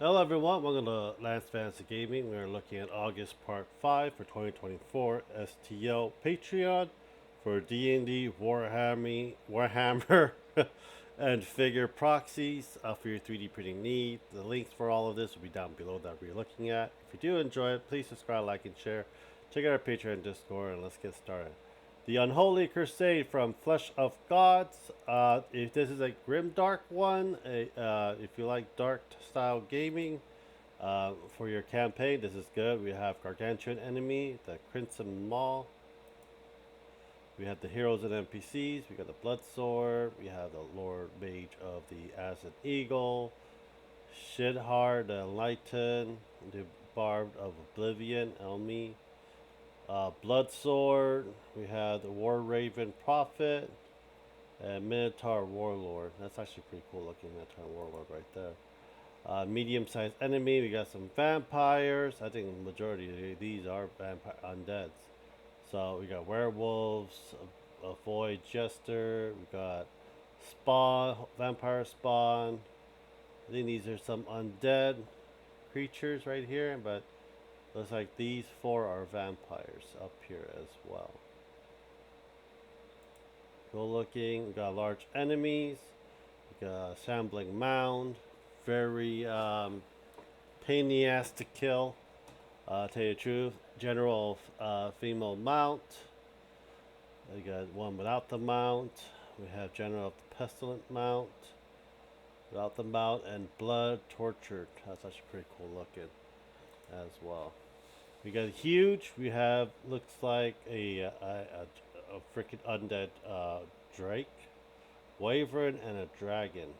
Hello everyone, welcome to Lance Fantasy Gaming. We're looking at August Part 5 for 2024 STL Patreon for D&D Warhammer and figure proxies for your 3D printing needs. The links for all of this will be down below that we're looking at. If you do enjoy it, please subscribe, like, and share. Check out our Patreon and Discord, and let's get started. The Unholy Crusade from Flesh of Gods. If this is a grim dark one, if you like dark style gaming for your campaign, this is good. We have Gargantuan Enemy, the Crimson Maw. We have the heroes and NPCs. We got the Blood Sword. We have the Lord Mage of the Acid Eagle, Shidhar the Enlightened, the Bard of Oblivion, Elmi. Blood Sword, we have the War Raven Prophet, and Minotaur Warlord. That's actually pretty cool looking, Minotaur Warlord right there. Medium-sized enemy, we got some vampires. I think the majority of these are vampire undeads. So we got werewolves, a void jester, we got spawn, vampire spawn. I think these are some undead creatures right here, but looks like these four are vampires up here as well. Cool looking. We got large enemies. We got a shambling mound. Very pain in the ass to kill. Tell you the truth. General female mount. We got one without the mount. We have general of the pestilent mount. Without the mount and blood tortured. That's actually pretty cool looking as well. We got huge. We have looks like a freaking undead drake, wyvern, and a dragon.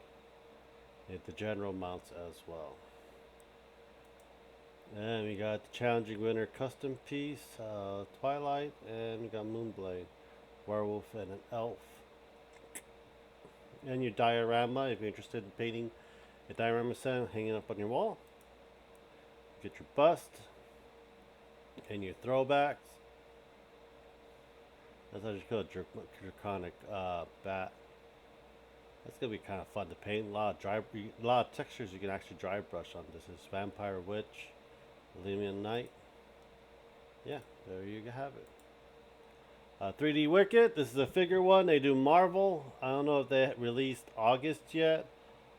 And the general mounts as well. And we got the challenging winter custom piece, Twilight, and we got Moonblade, werewolf, and an elf. And your diorama, if you're interested in painting a diorama set hanging up on your wall. Get your bust and your throwbacks. That's how you call it, draconic bat. That's gonna be kind of fun to paint. A lot of textures you can actually dry brush on. This is Vampire Witch, Lemian Knight. Yeah, there you have it. 3D Wicked. This is a figure one. They do Marvel. I don't know if they released August yet,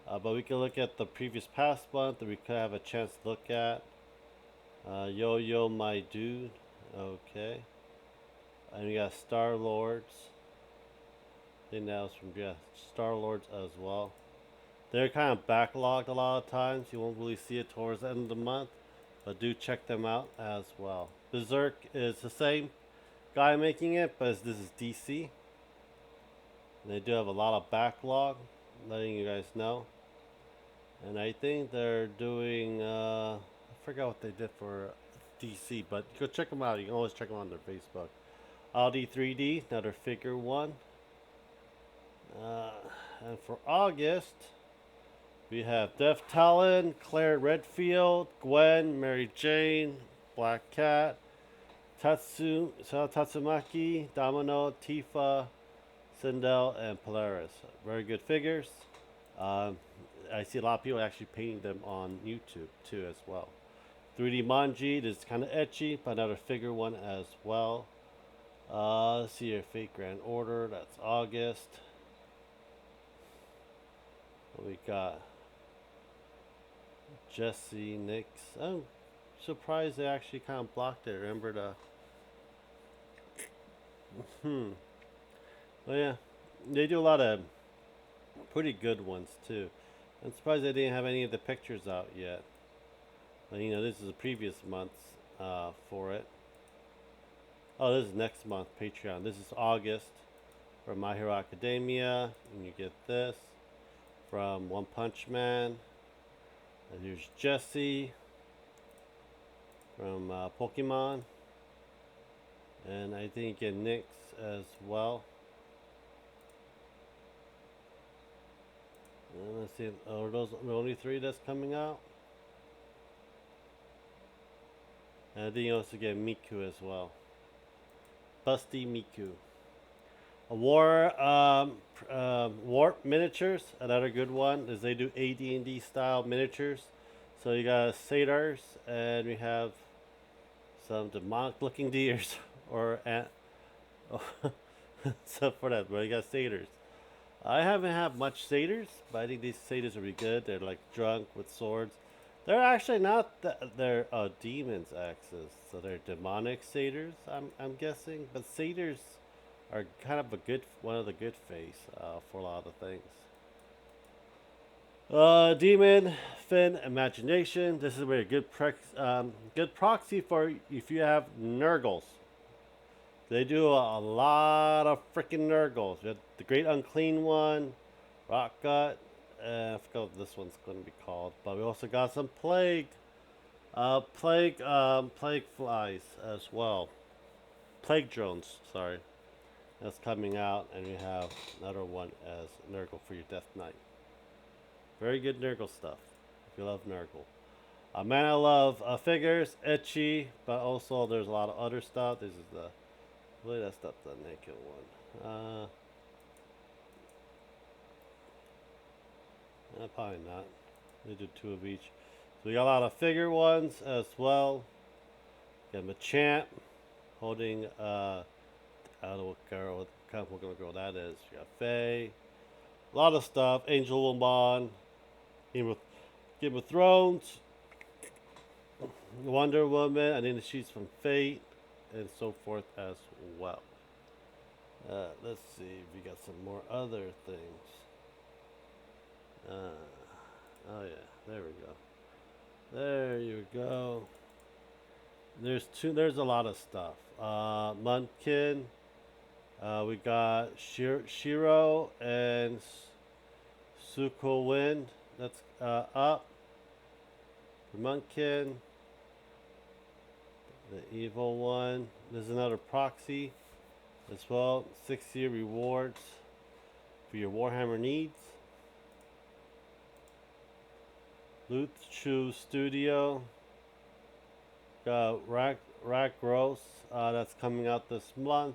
but we can look at the previous past month that we could have a chance to look at. Yo Yo My Dude. Okay. And we got Star Lords. I think that was from Star Lords as well. They're kind of backlogged a lot of times. You won't really see it towards the end of the month, but do check them out as well. Berserk is the same guy making it, but this is DC. And they do have a lot of backlog, letting you guys know. And I think they're doing, I forgot what they did for DC, but go check them out. You can always check them on their Facebook. Audi 3D, another figure one. And for August, we have Death Talon, Claire Redfield, Gwen, Mary Jane, Black Cat, Tatsumaki, Domino, Tifa, Sindel, and Polaris. Very good figures. I see a lot of people actually painting them on YouTube too as well. 3D Manji, this is kind of etchy, but another figure one as well. Let's see your Fate Grand Order, that's August. We got Jesse, Nix. I'm surprised they actually kind of blocked it. Remember the Well, yeah, they do a lot of pretty good ones too. I'm surprised they didn't have any of the pictures out yet. But you know, this is the previous month's for it. Oh, this is next month Patreon. This is August for My Hero Academia, and you get this from One Punch Man. And here's Jesse from Pokemon, and I think you get Nyx as well. And let's see, are those the only three that's coming out? And I think you also get Miku as well. Busty Miku. Warp miniatures, another good one, is they do AD&D style miniatures. So you got satyrs, and we have some demonic-looking deers, or stuff for that. But you got satyrs. I haven't had much satyrs, but I think these satyrs will be good. They're like drunk with swords. They're actually not. They're demons, axes. So they're demonic satyrs. I'm guessing, but satyrs are kind of a good one of the good face for a lot of things. Demon, Fin, Imagination. This is where a good proxy for if you have Nurgles. They do a lot of freaking Nurgles. We have the Great Unclean One, Rock Gut. I forgot what this one's going to be called. But we also got some plague flies as well. Plague drones, sorry. That's coming out, and we have another one as Nurgle for your Death Knight. Very good Nurgle stuff, if you love Nurgle. Man, I love figures, etchy, but also there's a lot of other stuff. This is that's not the naked one. Probably not. They did two of each. So we got a lot of figure ones as well. Got Machamp holding I don't know what girl, what girl that is. We got Faye. A lot of stuff. Angel Woman. Game of Thrones. Wonder Woman. And then she's from Fate. And so forth as well. Let's see if we got some more other things. Oh yeah, there we go. There you go. There's a lot of stuff. Munkin. We got Shiro and Suko Wind. That's up. Munkin. The evil one. There's another proxy as well. 6-year rewards for your Warhammer needs. Loot Chu Studio. Got Rack Gross. That's coming out this month.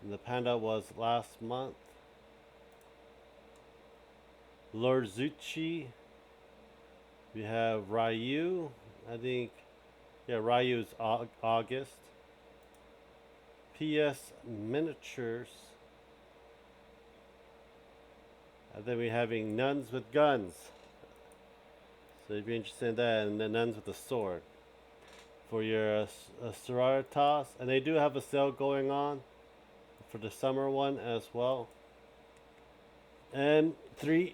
And the Panda was last month. Lord Zuchi. We have Ryu. I think, yeah, Ryu is August. PS Miniatures. And then we're having Nuns with Guns. So if you're interested in that, and the Nuns with the Sword. For your Sororitas. And they do have a sale going on for the summer one as well. M3D.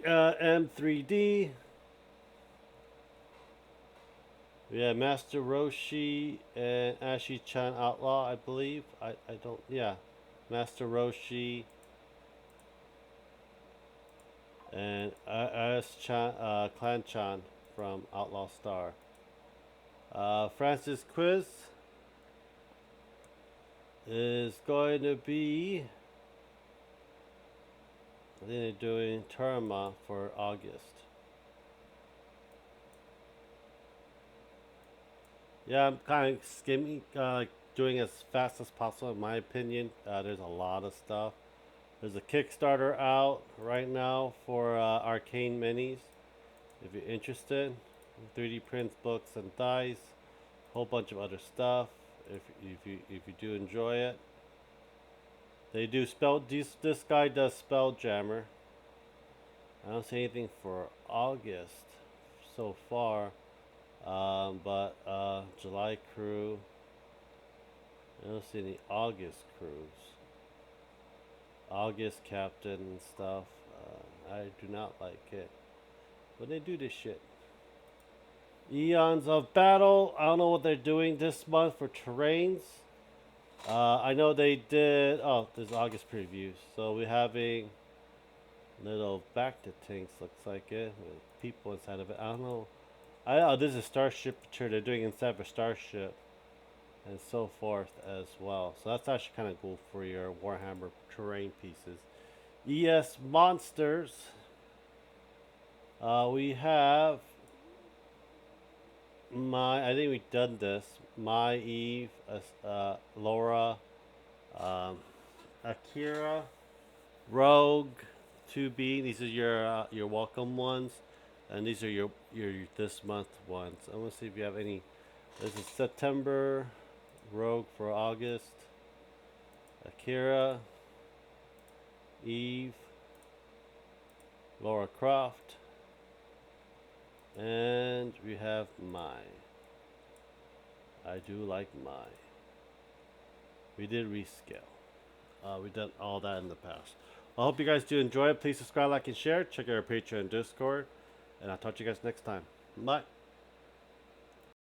We have Master Roshi and Ashi-chan Outlaw, I believe. I don't, yeah. Master Roshi and Clan Clan from Outlaw Star. Francis Quiz is going to be, I think they're doing Terma for August. Yeah, I'm kind of skimming, doing as fast as possible in my opinion. There's a lot of stuff. There's a Kickstarter out right now for Arcane Minis. If you're interested, 3D prints, books, and dice, a whole bunch of other stuff. If you do enjoy it, they do this guy does Spelljammer. I don't see anything for August so far, but July crew. I don't see any August crews. August captain and stuff. I do not like it, but they do this shit. Eons of Battle. I don't know what they're doing this month for terrains. I know they did. Oh, there's August previews. So we're having little back to tanks. Looks like it with people inside of it. I don't know. This is Starship Tour. They're doing inside of a starship and so forth as well. So that's actually kind of cool for your Warhammer terrain pieces. ES Monsters. We have I think we've done this. My Eve, Laura, Akira, Rogue, 2B. These are your welcome ones. And these are your this month ones. I want to see if you have any. This is September, Rogue for August, Akira, Eve, Laura Croft, and we have Mai. I do like Mai. We did rescale. We've done all that in the past. I hope you guys do enjoy it. Please subscribe, like, and share. Check out our Patreon and Discord. And I'll talk to you guys next time. Bye.